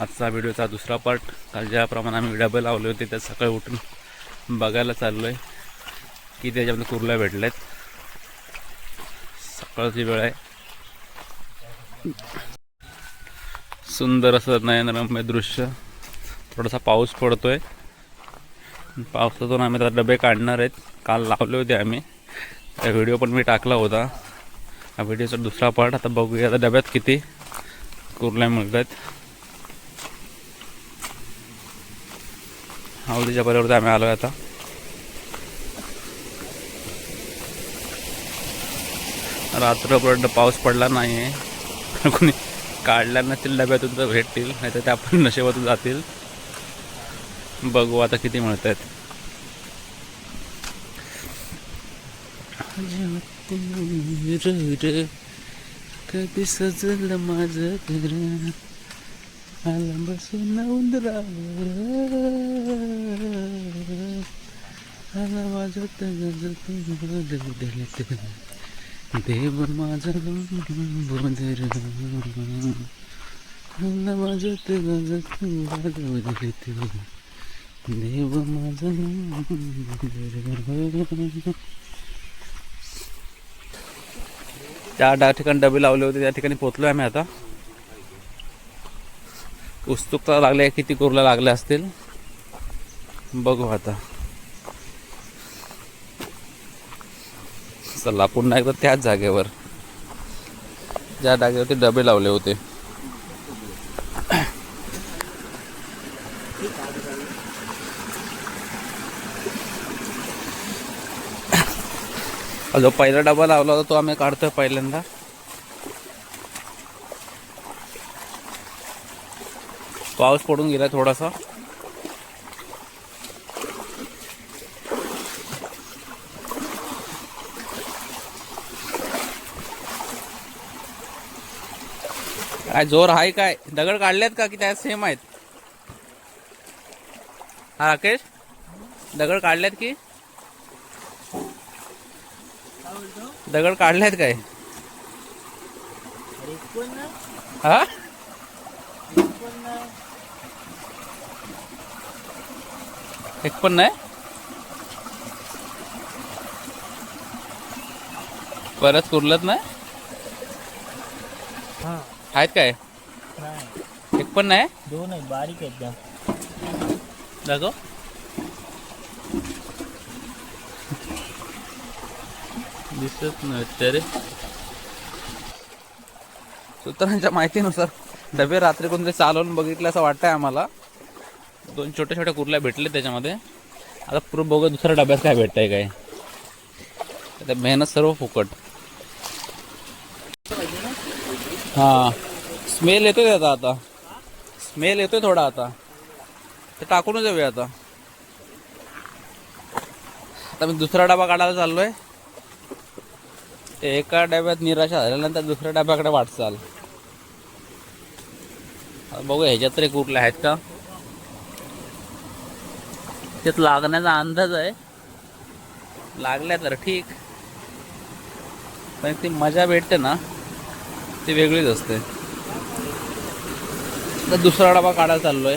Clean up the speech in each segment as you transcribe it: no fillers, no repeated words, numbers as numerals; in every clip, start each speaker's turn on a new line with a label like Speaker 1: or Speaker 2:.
Speaker 1: आजचा व्हिडिओचा दुसरा पार्ट. काल ज्याप्रमाणे आम्ही डबे लावले होते त्या सकाळी उठून बघायला चाललो आहे की त्याच्यामध्ये कुर्ल्या भेटल्यात. सकाळची वेळ आहे. सुंदर असं नयनरम्य दृश्य. थोडासा पाऊस पडतोय. पावसातून आम्ही आता डबे काढणार आहेत. काल लावले होते आम्ही, व्हिडिओ पण मी टाकला होता. हा व्हिडिओचा दुसरा पार्ट. आता बघूया आता डब्यात किती कुर्ल्या मिळतात. आवडीच्या पर्यावरती आम्ही आलो आहे आता. रात्रभर पाऊस पडला नाही आहे. कोणी काढल्या नसतील डब्यातून तर भेटतील, नाही तर त्या आपण नशेबातून जातील. बघू आता किती मिळत आहेत. कधी सजल माझं घर आला बसून उंदरावर आला वाजत गजत देव माझा बोंदर आला वाजत गजत वाजवत देव माझा बोंदर. त्या ठिकाणी डबे लावले होते त्या ठिकाणी पोहोचलोय आम्ही आता. उत्सुकता लागली, किती कुर्ल्या लागल्या असतील बघू आता. चला पुन्हा एकदा त्याच जागेवर, ज्या जागेवरती डबे लावले होते. जो पहिला डबा लावला होता तो आम्ही काढतोय पहिल्यांदा. पाऊस पडून गेला थोडासा. काय जोर आहे काय? दगड काढलेत का की त्या सेम आहेत? हा राकेश, दगड काढलेत की दगड काढलेत काय? हा एक पण नाही. परत कुर्लत नाही आहेत काय? एक पण नाही.
Speaker 2: दोन आहेत, बारीक आहेत.
Speaker 1: दाखव. दिसत नाही तरी. सूत्रांच्या माहितीनुसार डबे रात्री कोणतरी चालवून बघितलं असं वाटतंय आम्हाला. दोन छोट्या छोट्या कुर्ल्या भेटले त्याच्यामध्ये. आता पूर्ण बघू दुसऱ्या डब्यात काय भेटतंय काय. आता मेहनत सर्व फुकट. हा स्मेल येतोय त्याचा आता. स्मेल येतोय थोडा आता. ते टाकूनच जाऊया आता. आता मी दुसरा डबा काढायला चाललोय. एका डब्यात निराशा झाल्यानंतर दुसऱ्या डब्याकडे वाटचाल. बघूया ह्याच्यात तरी कुर्ल्या आहेत का. त्यात लागण्याचा अंदाज आहे. लागल्या तर ठीक, पण ती मजा भेटते ना ती वेगळीच असते. तर दुसरा डबा काढायला चाललोय.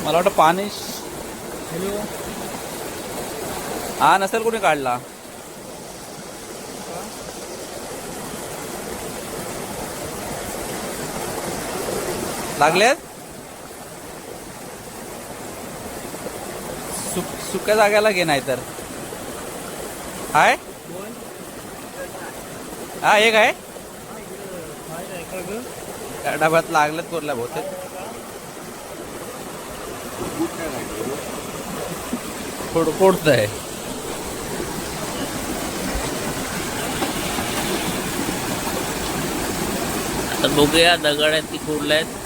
Speaker 1: मला वाटतं पाणी हा नसेल कोणी काढला. लागलेत. सुक्या जाग्याला घे नाही तर. हाय हा एक आहे. त्या डब्यात लागलेत कुर्ल्या बहुतेक. फोडत आहे. आता बघूया दगड आहेत की कुर्ल्या आहेत.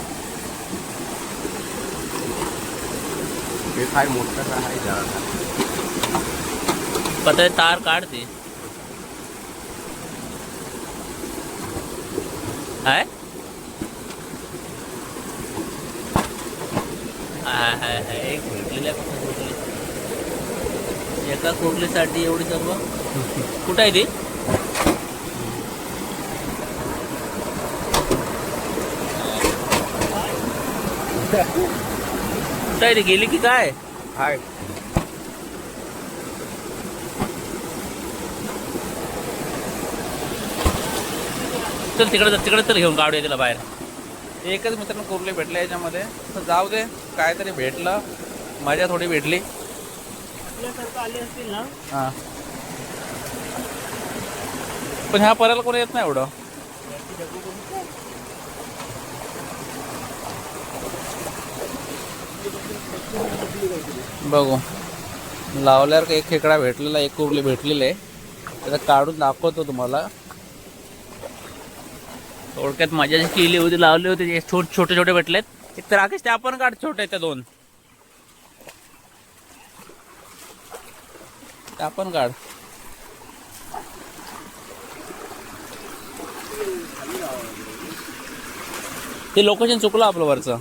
Speaker 3: काय मोठा आहे
Speaker 1: पता तार काढते. हाय एक भेटलेल्या एका कुर्लीसाठी एवढी सर्व. कुठं आहे ती? काय रे गेली की काय?
Speaker 2: हाय
Speaker 1: चल तिकडे तर घेऊन काढूया तिला बाहेर. एकच मित्रांनो कुर्ले भेटले याच्यामध्ये, तर जाऊ दे काहीतरी भेटलं, मजा थोडी भेटली.
Speaker 2: आले असतील ना.
Speaker 1: हां पण ह्या पर्याला कोणी येत नाही एवढं. बघू लावल्यावर एक खेकडा भेटलेला, एक कुर्ली भेटलेली आहे, त्याला काढून दाखवतो तुम्हाला. थोडक्यात मजा जी केली होती, लावली होती, ते छोटे छोटे भेटलेत. एक तर राकेश ते आपण काढ, छोटे त्या दोन ते आपण काढ. ते लोकेशन चुकलं आपलं वरचं.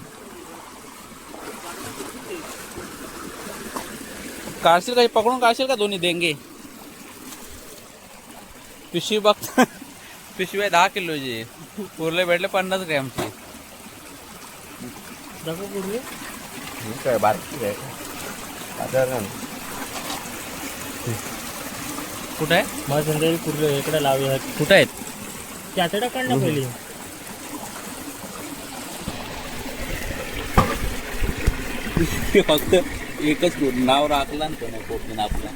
Speaker 1: काढशील काही पकडून काढशील का दोन्ही देंगे? पिशवी बघ पिशवी आहे 10 किलोची, कुर्ले भेटले 50 ग्रॅमची.
Speaker 2: काय बारकी आहे साधारण.
Speaker 1: कुठं आहे?
Speaker 2: मग संध्याकाळी कुर्ले इकडे लावूया.
Speaker 1: कुठं आहेत?
Speaker 2: ते आतडा काढ ना पहिली.
Speaker 1: फक्त एकच नाव राखला ना कोणी कोकणी आपला.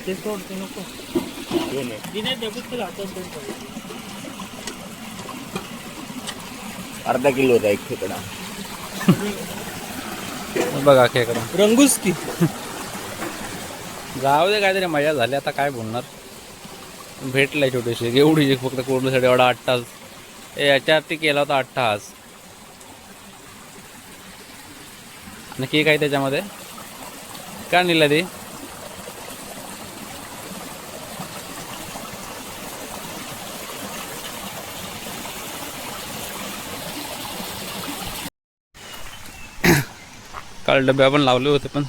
Speaker 2: ते सोडते नको. अर्धा किलोचा एक खेकडा.
Speaker 1: बघा खेकडा
Speaker 2: रंगूस की.
Speaker 1: जाऊ दे काहीतरी मजा झाली, आता काय बोलणार. भेटलाय छोटीशी एवढी फक्त कोरण्यासाठी एवढा 8 तास. याच्यावरती केला होता 8 तास. नक्की काय त्याच्यामध्ये काय नेलं ते? काल डबे आपण लावले होते, पण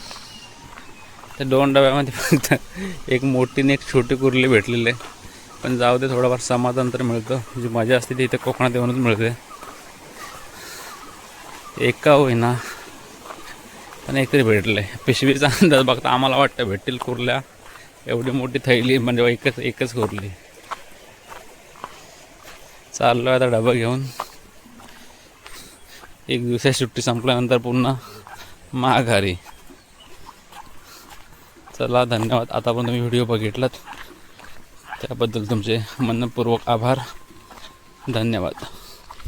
Speaker 1: त्या 2 डब्यामध्ये फक्त एक मोठी आणि एक छोटी कुर्ली भेटलेली आहे. पण जाऊ दे, थोडंफार समाधान तर मिळतं. जी मजा असते ती इथे कोकणात येऊनच मिळते. एका होईना पण एकतरी भेटले. पिशवीचा अंदाज बघता आम्हाला वाटतं भेटतील कुर्ल्या. एवढी मोठी थैली म्हणजे एकच कुर्ली. चाललो आता डबा घेऊन. एक दिवसाची सुट्टी संपल्यानंतर पुन्हा माघारी. चला धन्यवाद. आता पण तुम्ही व्हिडिओ बघितलात त्याबद्दल तुमचे मनपूर्वक आभार. धन्यवाद.